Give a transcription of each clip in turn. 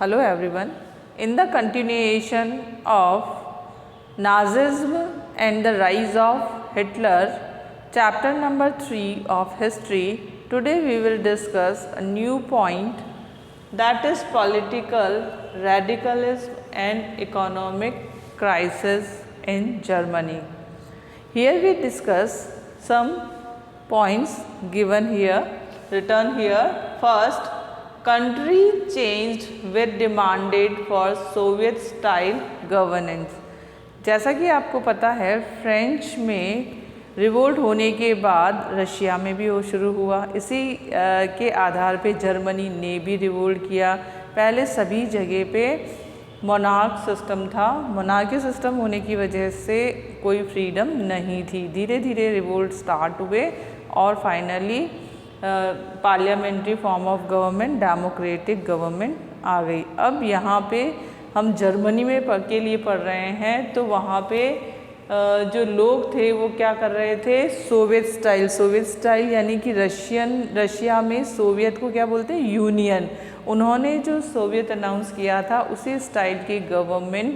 Hello everyone. In the continuation of Nazism and the rise of Hitler, chapter number 3 of history, today we will discuss a new point, that is political radicalism and economic crisis in Germany. Here we discuss some points given here, written here. First, country changed with demanded for Soviet style governance. जैसा कि आपको पता है, French में revolt होने के बाद Russia में भी वो शुरू हुआ। इसी के आधार पे जर्मनी ने भी रिवोल्ट किया। पहले सभी जगह पे मोनार्क सिस्टम था। मोनार्की सिस्टम होने की वजह से कोई फ्रीडम नहीं थी। धीरे धीरे रिवोल्ट स्टार्ट हुए और finally parliamentary form of government, democratic government आ गई। अब यहाँ पे हम जर्मनी में के लिए पढ़ रहे हैं, तो वहाँ पे जो लोग थे वो क्या कर रहे थे, सोवियत स्टाइल यानी कि रशिया में सोवियत को क्या बोलते हैं, यूनियन। उन्होंने जो सोवियत अनाउंस किया था उसी स्टाइल की गवर्नमेंट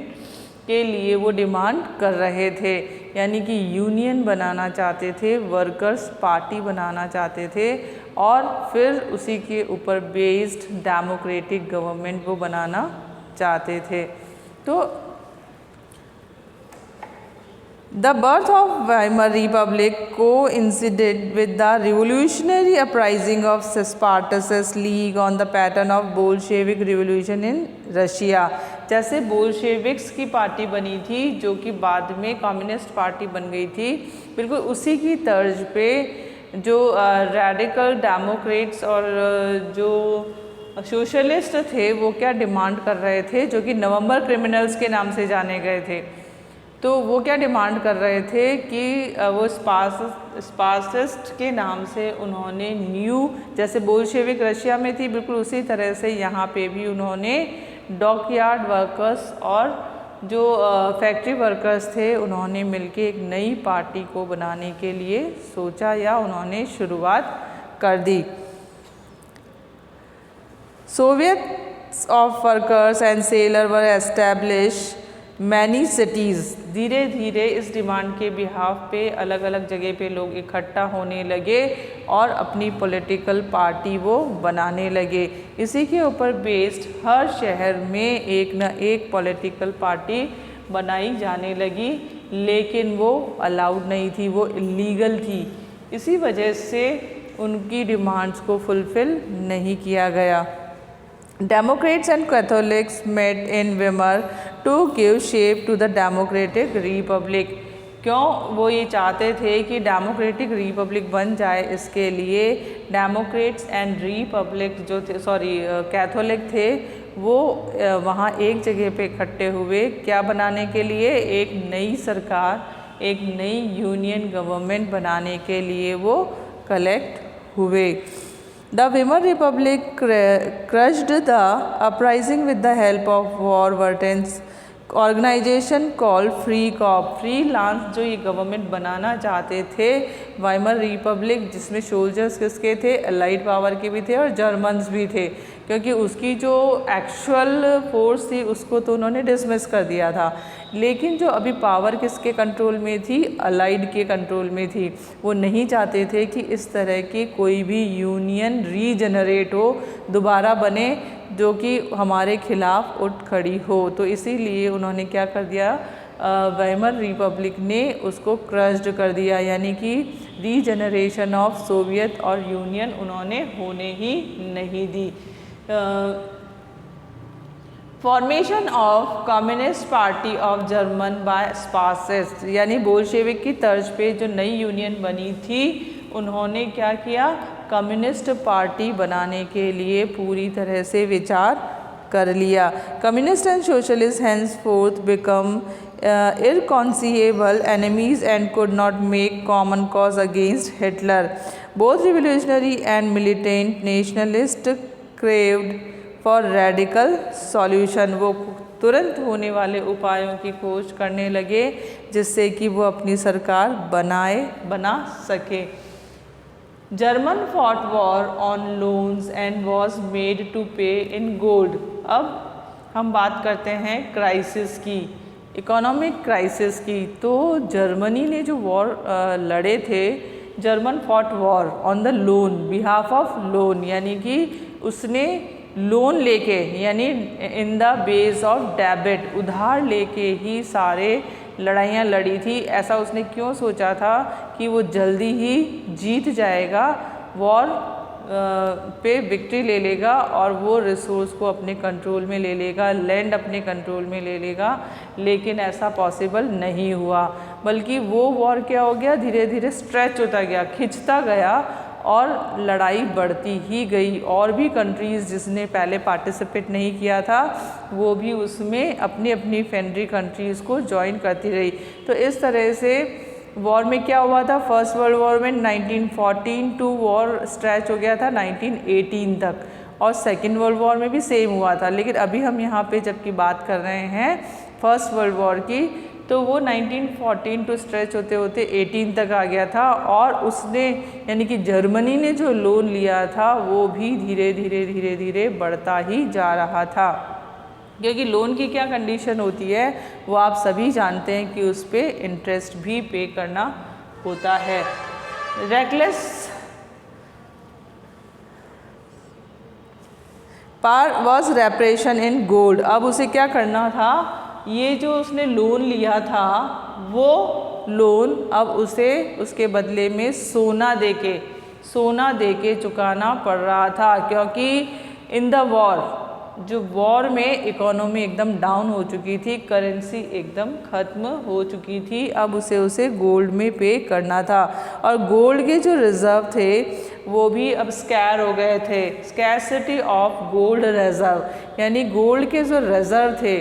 के लिए वो डिमांड कर रहे थे, यानी कि यूनियन बनाना चाहते थे, वर्कर्स पार्टी बनाना चाहते थे और फिर उसी के ऊपर बेस्ड डेमोक्रेटिक गवर्नमेंट वो बनाना चाहते थे। तो The birth of Weimar Republic coincided with the revolutionary uprising of Spartacus League on the pattern of Bolshevik Revolution in Russia। जैसे बोल्शेविक्स की पार्टी बनी थी जो कि बाद में कम्युनिस्ट पार्टी बन गई थी, बिल्कुल उसी की तर्ज पे जो रेडिकल डेमोक्रेट्स और जो सोशलिस्ट थे वो क्या डिमांड कर रहे थे, जो कि नवंबर क्रिमिनल्स के नाम से जाने गए थे। तो वो क्या डिमांड कर रहे थे कि वो स्पार्सिस्ट के नाम से उन्होंने न्यू, जैसे बोल्शेविक रशिया में थी बिल्कुल उसी तरह से यहाँ पे भी उन्होंने डॉकयार्ड वर्कर्स और जो फैक्ट्री वर्कर्स थे उन्होंने मिलके एक नई पार्टी को बनाने के लिए सोचा या उन्होंने शुरुआत कर दी। Soviet of workers and sailor were establish many cities. धीरे धीरे इस डिमांड के बिहाफ पे अलग अलग जगह पे लोग इकट्ठा होने लगे और अपनी पॉलिटिकल पार्टी वो बनाने लगे। इसी के ऊपर बेस्ड हर शहर में एक न एक पॉलिटिकल पार्टी बनाई जाने लगी, लेकिन वो अलाउड नहीं थी, वो इलीगल थी। इसी वजह से उनकी डिमांड्स को फुलफ़िल नहीं किया गया। Democrats and Catholics met in Weimar to give shape to the Democratic Republic। क्यों वो ये चाहते थे कि डेमोक्रेटिक रिपब्लिक बन जाए, इसके लिए डेमोक्रेट्स एंड रिपब्लिक जो थे कैथोलिक थे वो वहाँ एक जगह पे इकट्ठे हुए, क्या बनाने के लिए, एक नई सरकार, एक नई यूनियन गवर्नमेंट बनाने के लिए वो कलेक्ट हुए। The Weimar Republic crushed the uprising with the help of war veterans organization called Free Corps। Freelance जो ये गवर्नमेंट बनाना चाहते थे वाइमर रिपब्लिक, जिसमें सोल्जर्स किसके थे, अलाइड पावर के भी थे और जर्मन्स भी थे, क्योंकि उसकी जो एक्चुअल फोर्स थी उसको तो उन्होंने डिसमिस कर दिया था। लेकिन जो अभी पावर किसके कंट्रोल में थी, अलाइड के कंट्रोल में थी। वो नहीं चाहते थे कि इस तरह की कोई भी यूनियन रीजनरेट हो, दोबारा बने, जो कि हमारे खिलाफ उठ खड़ी हो। तो इसीलिए उन्होंने क्या कर दिया, वाइमर रिपब्लिक ने उसको क्रश्ड कर दिया, यानी कि रीजनरेशन ऑफ सोवियत और यूनियन उन्होंने होने ही नहीं दी। Formation of communist party of German by Spartacist, यानी बोल्शेविक की तर्ज पे जो नई यूनियन बनी थी उन्होंने क्या किया, कम्युनिस्ट पार्टी बनाने के लिए पूरी तरह से विचार कर लिया। Communist and socialist henceforth become irreconcilable enemies and could not make common cause against Hitler। Both revolutionary and militant nationalists craved for radical solution। वो तुरंत होने वाले उपायों की खोज करने लगे जिससे कि वो अपनी सरकार बना सके। German fought war on loans and was made to pay in gold. अब हम बात करते हैं क्राइसिस की, इकोनॉमिक क्राइसिस की। तो जर्मनी ने जो वॉर लड़े थे, German fought war on the loan, behalf of loan, यानी कि उसने लोन लेके, यानी in the base of debit, उधार लेके ही सारे लड़ाइयाँ लड़ी थी। ऐसा उसने क्यों सोचा था कि वो जल्दी ही जीत जाएगा, वॉर पे विक्ट्री ले लेगा और वो रिसोर्स को अपने कंट्रोल में ले लेगा, लैंड अपने कंट्रोल में ले लेगा। लेकिन ऐसा पॉसिबल नहीं हुआ, बल्कि वो वॉर क्या हो गया, धीरे धीरे स्ट्रेच होता गया, खिंचता गया और लड़ाई बढ़ती ही गई। और भी कंट्रीज़ जिसने पहले पार्टिसिपेट नहीं किया था वो भी उसमें अपनी अपनी फ्रेंडली कंट्रीज़ को ज्वाइन करती रही। तो इस तरह से वॉर में क्या हुआ था, फर्स्ट वर्ल्ड वॉर में 1914 टू वॉर स्ट्रेच हो गया था 1918 तक, और सेकेंड वर्ल्ड वॉर में भी सेम हुआ था। लेकिन अभी हम यहाँ पे जबकि बात कर रहे हैं फर्स्ट वर्ल्ड वॉर की, तो वो 1914 टू स्ट्रेच होते होते 18 तक आ गया था। और उसने यानी कि जर्मनी ने जो लोन लिया था वो भी धीरे धीरे धीरे धीरे बढ़ता ही जा रहा था, क्योंकि लोन की क्या कंडीशन होती है वो आप सभी जानते हैं कि उस पर इंटरेस्ट भी पे करना होता है। Reckless par was reparation in gold. अब उसे क्या करना था, ये जो उसने लोन लिया था वो लोन अब उसे उसके बदले में सोना देके चुकाना पड़ रहा था, क्योंकि इन द वॉर, जो वॉर में इकोनॉमी एकदम डाउन हो चुकी थी, करेंसी एकदम ख़त्म हो चुकी थी। अब उसे गोल्ड में पे करना था, और गोल्ड के जो रिज़र्व थे वो भी अब स्कैर हो गए थे, स्कैरसिटी ऑफ गोल्ड रिज़र्व, यानी गोल्ड के जो रिज़र्व थे,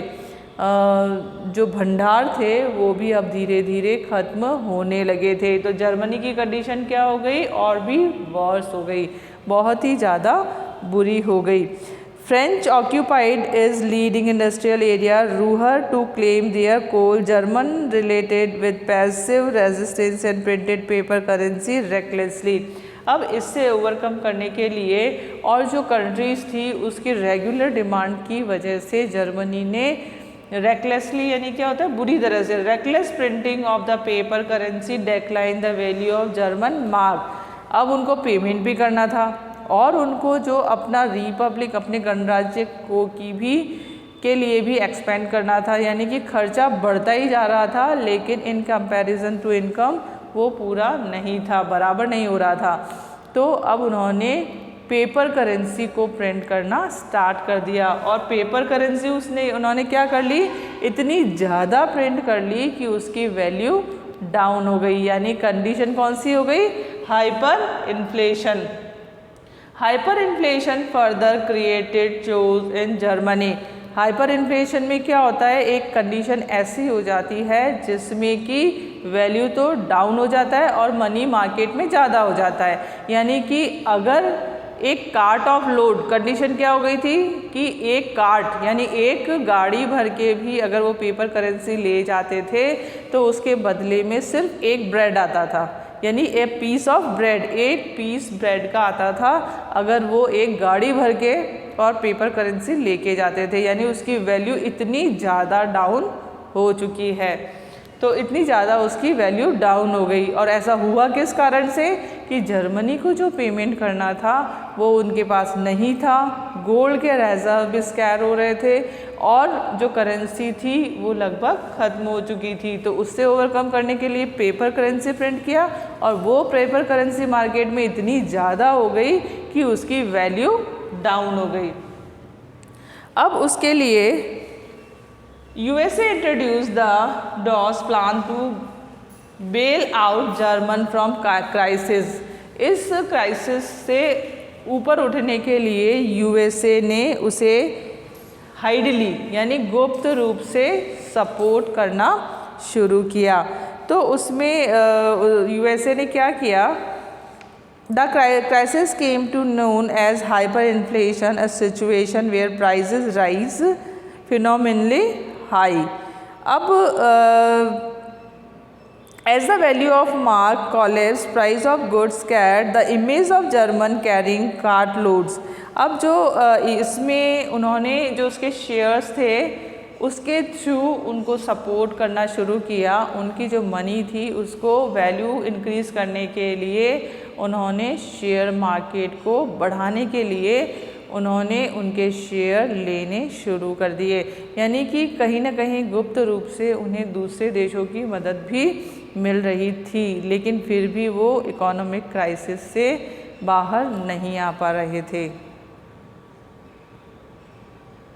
जो भंडार थे वो भी अब धीरे धीरे ख़त्म होने लगे थे। तो जर्मनी की कंडीशन क्या हो गई, और भी वर्स हो गई, बहुत ही ज़्यादा बुरी हो गई। French occupied its leading industrial area Ruhr to claim their coal. German related with passive resistance and printed paper currency recklessly. अब इससे ओवरकम करने के लिए और जो कंट्रीज़ थी उसकी रेगुलर डिमांड की वजह से जर्मनी ने रेकलेसली, यानी क्या होता है बुरी तरह से, reckless printing of the paper currency decline the value of German mark. अब उनको पेमेंट भी करना था और उनको जो अपना रिपब्लिक, अपने गणराज्य को के लिए भी एक्सपेंड करना था, यानी कि खर्चा बढ़ता ही जा रहा था, लेकिन इन कंपैरिजन टू इनकम वो पूरा नहीं था, बराबर नहीं हो रहा था। तो अब उन्होंने पेपर करेंसी को प्रिंट करना स्टार्ट कर दिया, और पेपर करेंसी उन्होंने क्या कर ली, इतनी ज़्यादा प्रिंट कर ली कि उसकी वैल्यू डाउन हो गई। यानी कंडीशन कौन सी हो गई, hyper inflation. Hyper inflation further created chose in Germany. Hyper inflation में क्या होता है, एक कंडीशन ऐसी हो जाती है जिसमें कि वैल्यू तो डाउन हो जाता है और मनी मार्केट में ज़्यादा हो जाता है। यानी कि अगर एक कार्ट ऑफ लोड, कंडीशन क्या हो गई थी कि एक कार्ट यानी एक गाड़ी भर के भी अगर वो पेपर करेंसी ले जाते थे तो उसके बदले में सिर्फ एक ब्रेड आता था, यानी ए पीस ऑफ ब्रेड, एक पीस ब्रेड का आता था अगर वो एक गाड़ी भर के और पेपर करेंसी लेके जाते थे। यानी उसकी वैल्यू इतनी ज़्यादा डाउन हो चुकी है, तो इतनी ज़्यादा उसकी वैल्यू डाउन हो गई। और ऐसा हुआ किस कारण से कि जर्मनी को जो पेमेंट करना था वो उनके पास नहीं था, गोल्ड के रिजर्व भी स्कैर हो रहे थे और जो करेंसी थी वो लगभग ख़त्म हो चुकी थी। तो उससे ओवरकम करने के लिए पेपर करेंसी प्रिंट किया, और वो पेपर करेंसी मार्केट में इतनी ज़्यादा हो गई कि उसकी वैल्यू डाउन हो गई। अब उसके लिए USA introduced the DOS plan to bail out German from crisis। इस क्राइसिस से ऊपर उठने के लिए USA ने उसे हाइडली यानी गुप्त रूप से सपोर्ट करना शुरू किया। तो उसमें USA ने क्या किया, The crisis came to known as hyperinflation, a situation where prices rise phenomenally high. अब as the value of mark collapsed, price of goods scared, the image of German carrying cartloads। अब जो इसमें उन्होंने जो उसके शेयर्स थे उसके through उनको सपोर्ट करना शुरू किया। उनकी जो मनी थी उसको वैल्यू इंक्रीज़ करने के लिए उन्होंने शेयर मार्केट को बढ़ाने के लिए उन्होंने उनके शेयर लेने शुरू कर दिए। यानी कि कहीं ना कहीं गुप्त रूप से उन्हें दूसरे देशों की मदद भी मिल रही थी, लेकिन फिर भी वो इकोनॉमिक क्राइसिस से बाहर नहीं आ पा रहे थे।